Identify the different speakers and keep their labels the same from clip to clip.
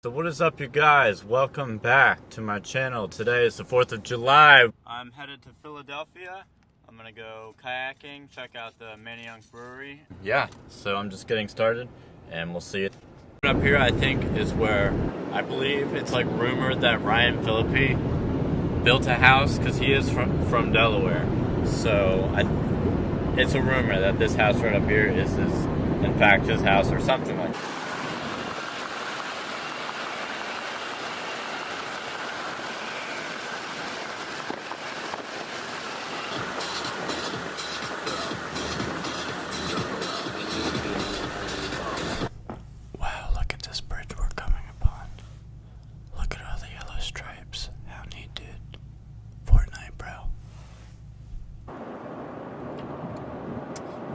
Speaker 1: So what is up, you guys? Welcome back to my channel. Today is the 4th of July. I'm headed to Philadelphia. I'm gonna go kayaking, check out the Manayunk Brewery. Yeah, so I'm just getting started and we'll see it. Up here I think is where I believe it's like rumored that Phillippe built a house because he is from Delaware. So it's a rumor that this house right up here is in fact his house or something like that.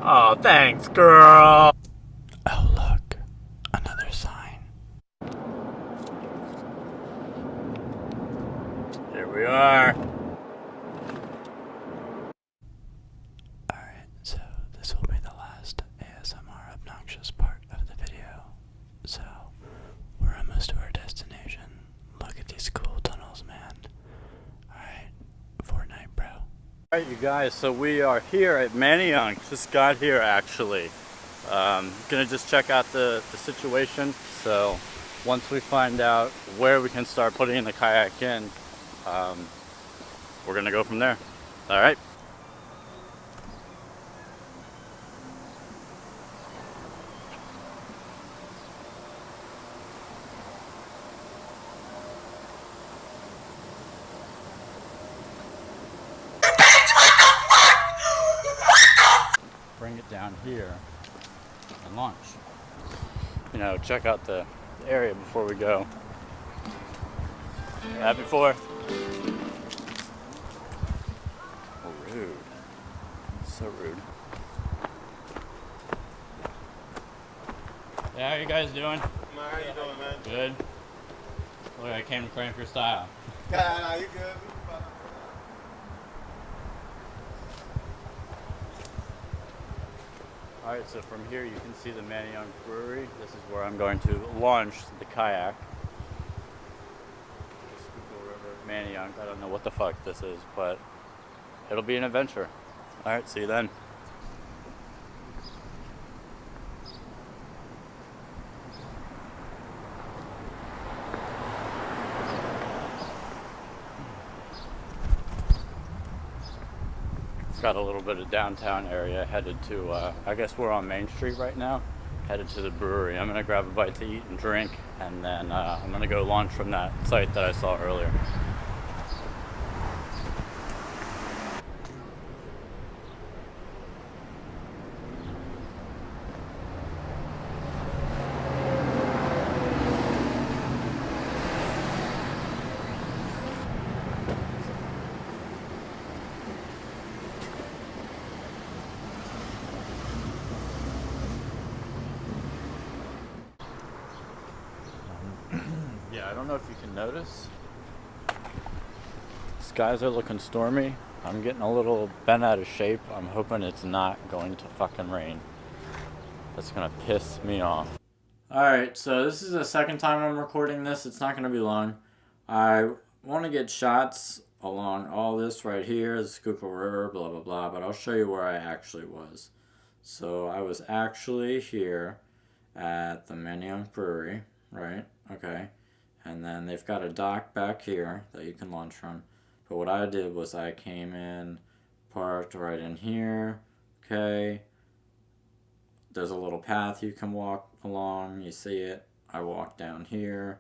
Speaker 1: Oh, thanks, girl.
Speaker 2: Oh, look. Another sign.
Speaker 1: Here we are.
Speaker 2: Alright, so this will be the last ASMR obnoxious part of the video. So, we're almost to our destination. Look at these cool tunnels, man. Alright, Fortnite, bro.
Speaker 1: Alright, you guys, so we are here at Manayunk. Just got here, actually. Gonna just check out the situation. So once we find out where we can start putting the kayak in, we're gonna go from there. Alright. Bring it down here and launch. You know, check out the area before we go. Happy 4th. Oh, rude. So rude. Yeah, how you guys doing?
Speaker 3: How you doing, man?
Speaker 1: Good. Look, I came to crank your style.
Speaker 3: Yeah, no, you good.
Speaker 1: Alright, so from here you can see the Manayunk Brewery. This is where I'm going to launch the kayak. The Schuylkill River, Manayunk. I don't know what the fuck this is, but it'll be an adventure. Alright, see you then. Got a little bit of downtown area, headed to, I guess we're on Main Street right now, headed to the brewery. I'm gonna grab a bite to eat and drink, and then I'm gonna go launch from that site that I saw earlier. Yeah, I don't know if you can notice. Skies are looking stormy. I'm getting a little bent out of shape. I'm hoping it's not going to fucking rain. That's gonna piss me off. Alright, so this is the second time I'm recording this. It's not gonna be long. I want to get shots along all this right here, the Schuylkill River, blah blah blah, but I'll show you where I actually was. So I was actually here at the Manayunk Brewery, right? Okay. And then they've got a dock back here that you can launch from. But what I did was I came in, parked right in here, okay. There's a little path you can walk along, you see it. I walked down here,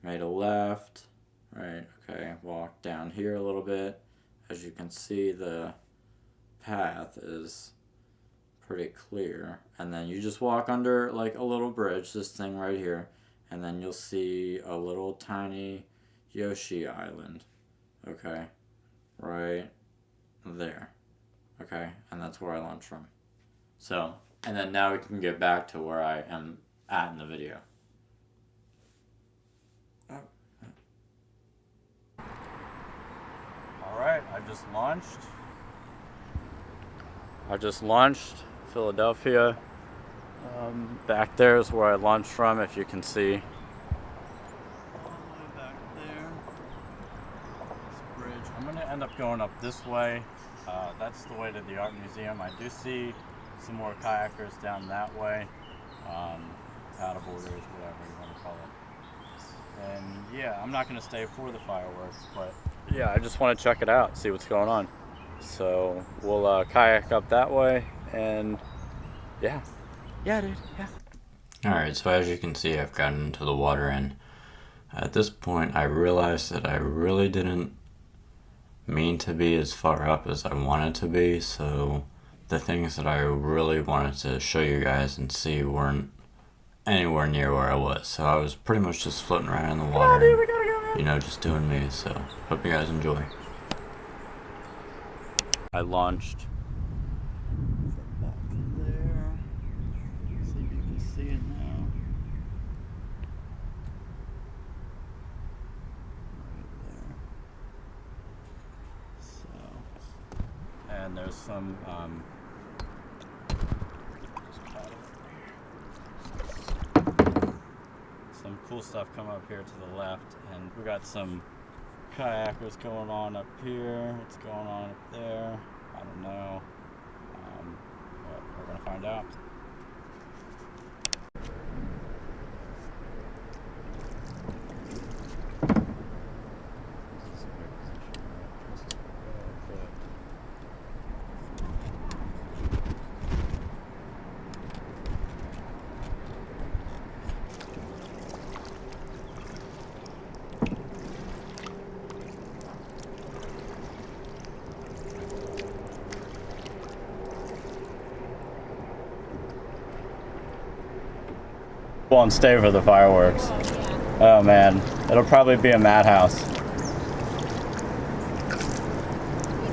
Speaker 1: made a left, right, okay. Walked down here a little bit. As you can see, the path is pretty clear. And then you just walk under like a little bridge, this thing right here. And then you'll see a little tiny Yoshi Island, okay, right there, okay, and that's where I launched from. So, and then now we can get back to where I am at in the video. Alright, I just launched Philadelphia. Back there is where I launched from, if you can see. I'm gonna end up going up this way. That's the way to the art museum. I do see some more kayakers down that way, paddleboarders, whatever you want to call it. And yeah, I'm not gonna stay for the fireworks, but yeah, I just want to check it out, see what's going on. So we'll kayak up that way, and yeah, dude, yeah.
Speaker 2: Alright, so as you can see, I've gotten into the water, and at this point I realized that I really didn't mean to be as far up as I wanted to be, so the things that I really wanted to show you guys and see weren't anywhere near where I was. So I was pretty much just floating around in the water, and, you know, just doing me. So hope you guys enjoy.
Speaker 1: I launched from back there. See if you can see it now. Right there. So, and there's some just paddle over here. Some cool stuff come up here to the left, and we got some kayakers going on up here. What's going on up there? I don't know. But we're gonna find out. Won't stay for the fireworks. Oh man, it'll probably be a madhouse.
Speaker 4: He's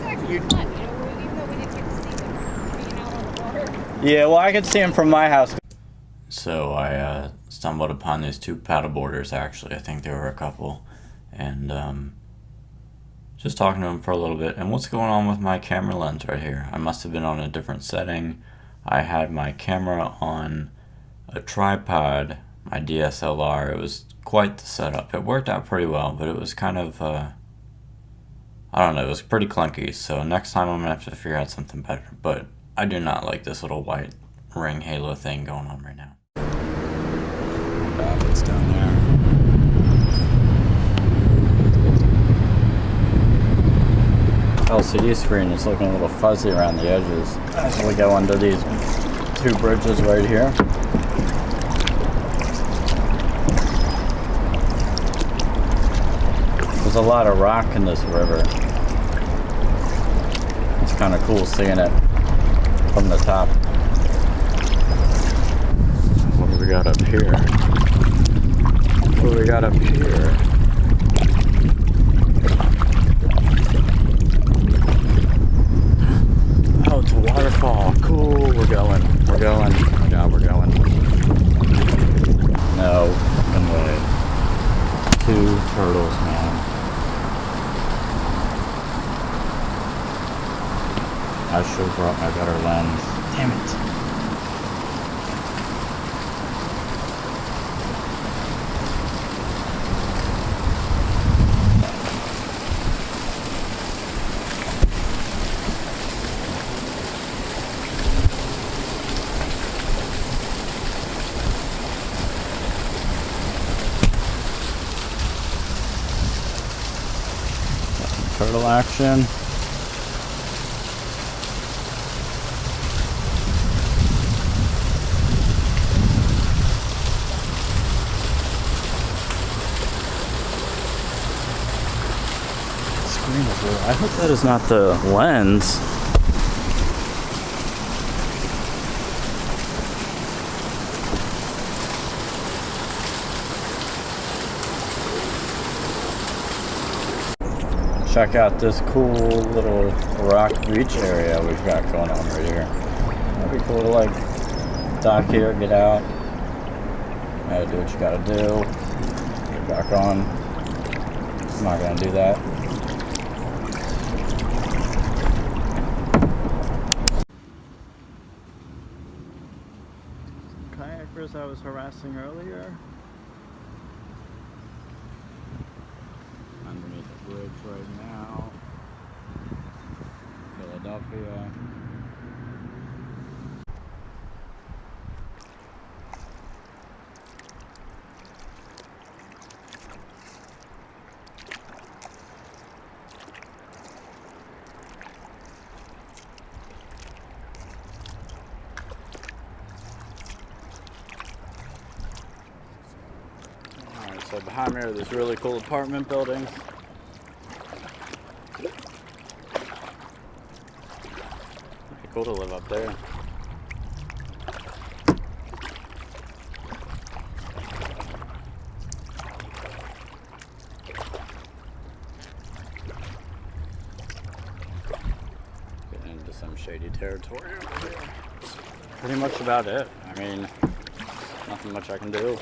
Speaker 4: actually fun, you know, even though we didn't get to see them being out on the water.
Speaker 1: Yeah, well, I could see him from my house.
Speaker 2: So I stumbled upon these two paddleboarders, actually. I think they were a couple. And just talking to them for a little bit. And what's going on with my camera lens right here? I must have been on a different setting. I had my camera on a tripod, my DSLR. It was quite the setup. It worked out pretty well, but it was kind of, I don't know, it was pretty clunky. So next time I'm gonna have to figure out something better. But I do not like this little white ring halo thing going on right now. It's down there.
Speaker 1: LCD screen is looking a little fuzzy around the edges as we go under these two bridges right here. There's a lot of rock in this river. It's kind of cool seeing it from the top. What do we got up here? What do we got up here? Oh, it's a waterfall. Cool. We're going. Yeah, we're going. No fucking way. Two turtles, man. I should have brought my better lens. Damn it. Turtle action. Screen is really, I hope that is not the lens. Check out this cool little rock beach area we've got going on right here. That'd be cool to like dock here, get out. Gotta do what you gotta do. Get back on. I'm not gonna do that. Kayakers I was harassing earlier. Underneath the bridge right now. Philadelphia. Alright, so behind me are these really cool apartment buildings. Pretty cool to live up there. Getting into some shady territory over here. That's pretty much about it. I mean, nothing much I can do.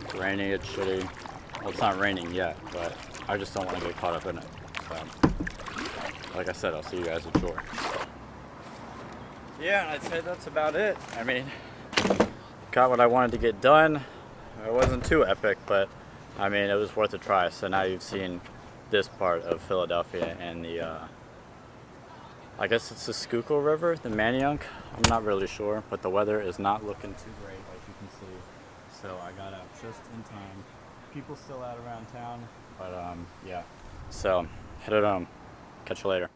Speaker 1: It's rainy, it's shitty. Well, it's not raining yet, but I just don't want to get caught up in it. So, like I said, I'll see you guys at shore. Yeah, and I'd say that's about it. I mean, got what I wanted to get done. It wasn't too epic, but I mean, it was worth a try. So now you've seen this part of Philadelphia and the, I guess it's the Schuylkill River, the Manayunk. I'm not really sure, but the weather is not looking too great, as you can see. So I got out just in time. People still out around town, but yeah. So headed home. Catch you later.